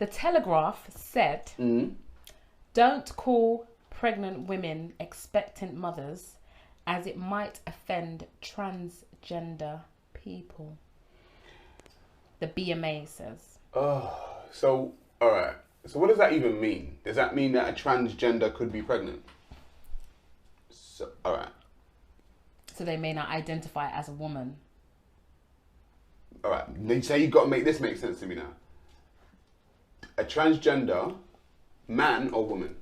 The Telegraph said, don't call pregnant women expectant mothers as it might offend transgender people. The BMA says. Oh, so, all right. So what does that even mean? Does that mean that a transgender could be pregnant? So, all right. So they may not identify as a woman. All right. They say you've got to make this make sense to me now. A transgender, man or woman?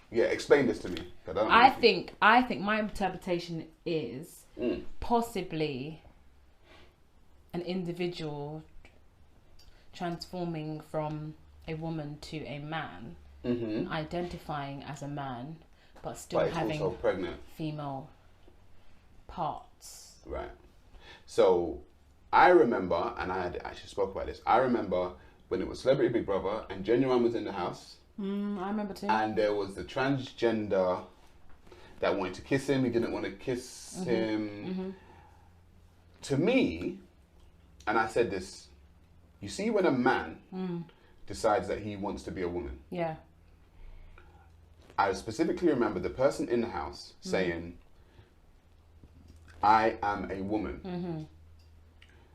Yeah, explain this to me. I think my interpretation is possibly an individual transforming from a woman to a man, identifying as a man, but still having also pregnant female parts. Right. So I remember, and I had actually spoke about this. I remember when it was Celebrity Big Brother and Genuine was in the house. I remember too. And there was the transgender that wanted to kiss him. He didn't want to kiss him. To me, and I said this, you see when a man decides that he wants to be a woman. Yeah. I specifically remember the person in the house saying, I am a woman.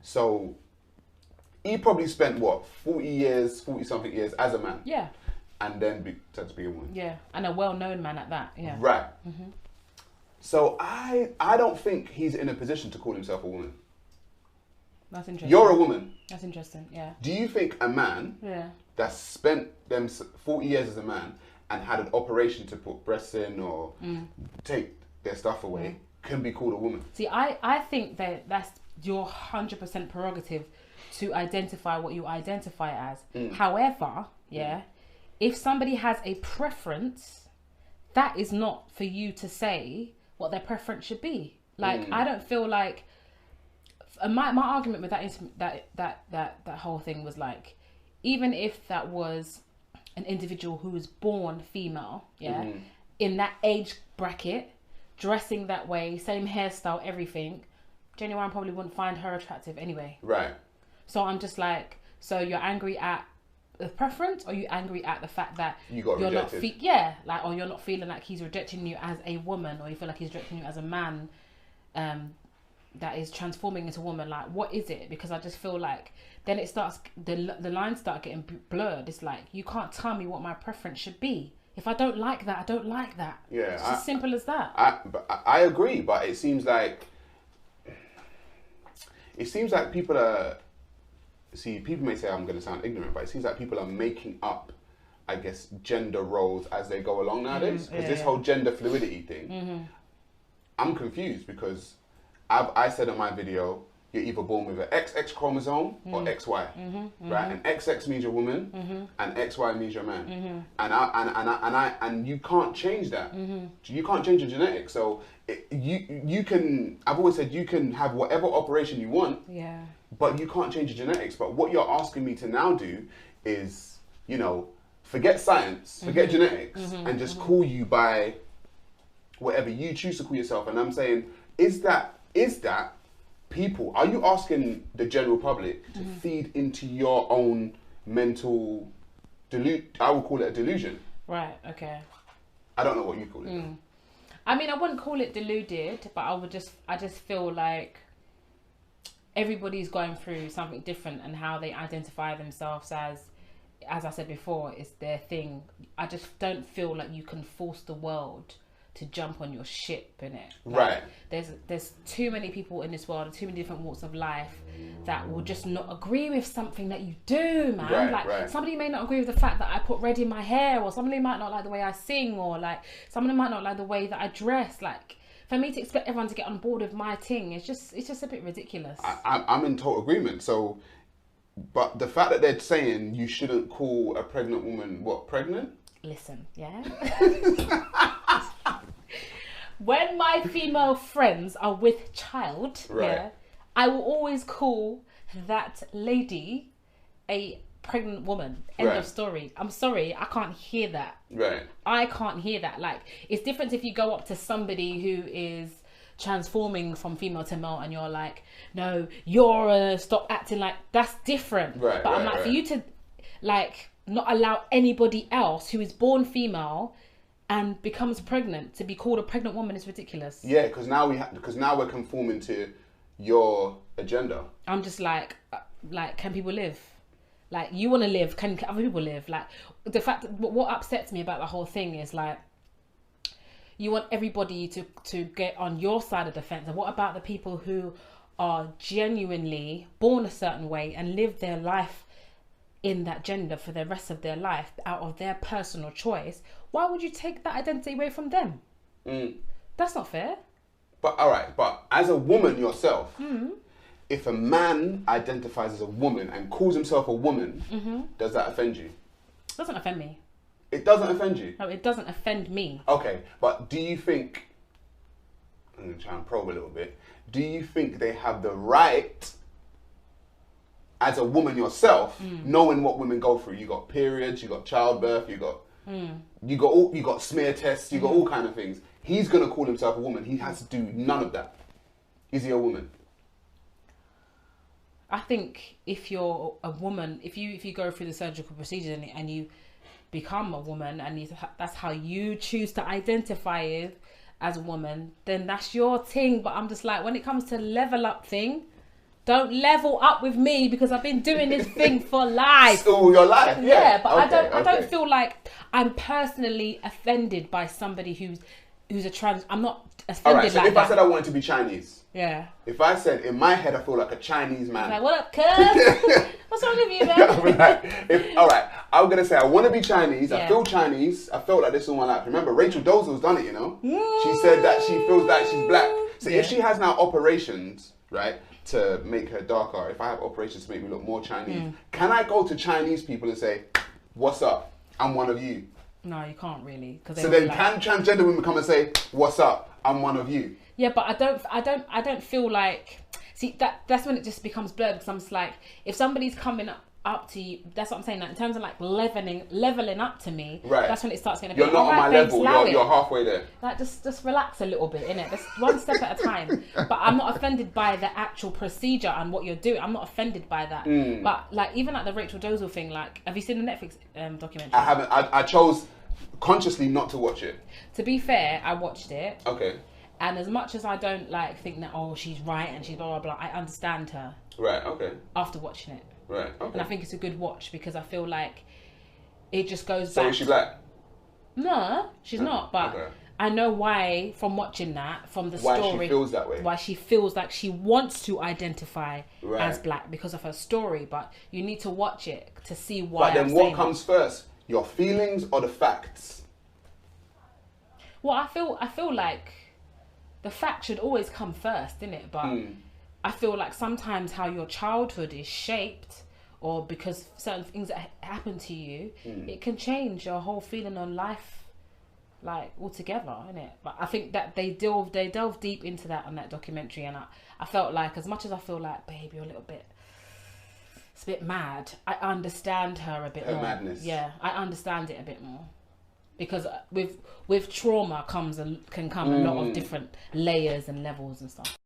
So he probably spent, 40 something years as a man. Yeah. And then turned to be a woman. Yeah. And a well-known man at that. Yeah. Right. So I don't think he's in a position to call himself a woman. That's interesting. You're a woman. That's interesting, yeah. Do you think a man that's spent them 40 years as a man and had an operation to put breasts in or take their stuff away can be called a woman? See, I think that that's your 100% prerogative to identify what you identify as. However, if somebody has a preference, that is not for you to say what their preference should be. Like, I don't feel like... My argument with that whole thing was like, even if that was an individual who was born female, in that age bracket, dressing that way, same hairstyle, everything, Genuine probably wouldn't find her attractive anyway. Right. So I'm just like, so you're angry at the preference, or are you angry at the fact that you're rejected? Or you're not feeling like he's rejecting you as a woman, or you feel like he's rejecting you as a man, that is transforming into a woman. Like, what is it? Because I just feel like then it starts, the lines start getting blurred. It's like, you can't tell me what my preference should be. If I don't like that, I don't like that. Yeah, it's as simple as that. I agree, but it seems like people are. See, people may say I'm going to sound ignorant, but it seems like people are making up, I guess, gender roles as they go along nowadays. Because this whole gender fluidity thing, I'm confused because I said in my video, you're either born with an XX chromosome or XY, right? And XX means you're a woman, and XY means you're a man, and you can't change that. You can't change your genetics. So you can. I've always said you can have whatever operation you want, but you can't change your genetics. But what you're asking me to now do is, forget science, forget genetics, and just call you by whatever you choose to call yourself. And I'm saying, is that people, are you asking the general public to feed into your own mental I would call it a delusion. Right, okay. I don't know what you call it. I mean, I wouldn't call it deluded, but I just feel like everybody's going through something different, and how they identify themselves as I said before, is their thing. I just don't feel like you can force the world to jump on your ship, innit? Right. There's too many people in this world, too many different walks of life that will just not agree with something that you do, man. Somebody may not agree with the fact that I put red in my hair, or somebody might not like the way I sing, or like somebody might not like the way that I dress. Like, for me to expect everyone to get on board with my thing, it's just a bit ridiculous. I'm in total agreement. So, but the fact that they're saying you shouldn't call a pregnant woman pregnant? Listen, when my female friends are with child, I will always call that lady a pregnant woman. End of story. I'm sorry, I can't hear that. Right. I can't hear that. Like, it's different if you go up to somebody who is transforming from female to male and you're like, no, stop acting like, that's different. Right. But I'm like, for you to, like not allow anybody else who is born female and becomes pregnant to be called a pregnant woman is ridiculous. Yeah, because now we're conforming to your agenda. I'm just like, can people live? Like, you want to live, can other people live? Like, the fact that what upsets me about the whole thing is like, you want everybody to get on your side of the fence. And what about the people who are genuinely born a certain way and live their life in that gender for the rest of their life out of their personal choice? Why would you take that identity away from them? That's not fair. But all right, but as a woman yourself, if a man identifies as a woman and calls himself a woman, does that offend you? It doesn't offend me. It doesn't offend you? No, it doesn't offend me. Okay, but do you think, I'm going to try and probe a little bit, do you think they have the right, as a woman yourself, knowing what women go through? You got periods, you got childbirth, you got smear tests, you got all kind of things. He's going to call himself a woman. He has to do none of that. Is he a woman? I think if you're a woman, if you go through the surgical procedure and you become a woman and that's how you choose to identify as a woman, then that's your thing. But I'm just like, when it comes to level up thing, don't level up with me because I've been doing this thing for life. All your life, yeah. But okay, I don't feel like I'm personally offended by somebody who's a trans. I'm not offended. All right, so if I said I wanted to be Chinese, yeah. If I said in my head I feel like a Chinese man, like, what up, cuz? What's wrong with you, man? All right, I'm gonna say I want to be Chinese. Yeah. I feel Chinese. I felt like this all my life. Remember, Rachel Dolezal's done it. You know, she said that she feels like she's black. So if she has now operations, right, to make her darker, if I have operations to make me look more Chinese, can I go to Chinese people and say, "What's up? I'm one of you"? No, you can't really. So then, can transgender women come and say, "What's up? I'm one of you"? Yeah, but I don't feel like. See, that's when it just becomes blurred because I'm just like, if somebody's coming up to you, that's what I'm saying. Like, in terms of like leveling up to me, right? That's when it starts going to. You're not on my level. You're halfway there. Like, just relax a little bit, innit? Just one step at a time. But I'm not offended by the actual procedure and what you're doing. I'm not offended by that. But like, even like the Rachel Dolezal thing, like, have you seen the Netflix documentary? I haven't. I chose consciously not to watch it. To be fair, I watched it. Okay. And as much as I don't like think that, oh, she's right and she's blah blah blah, I understand her. Right. Okay. After watching it. Right. Okay. And I think it's a good watch because I feel like it just goes back. So is she black? No, she's not. But I know why from watching that, from the story. Why she feels that way. Why she feels like she wants to identify as black because of her story. But you need to watch it to see why. But then what comes first? Your feelings or the facts? Well, I feel like the fact should always come first, innit? But I feel like sometimes how your childhood is shaped, or because certain things that happen to you, it can change your whole feeling on life, like altogether, innit? But I think that they delve deep into that on that documentary, and I felt like, as much as I feel like, babe, you're a little bit. It's a bit mad. I understand her a bit more. Her madness. Yeah, I understand it a bit more. Because with trauma can come a lot of different layers and levels and stuff.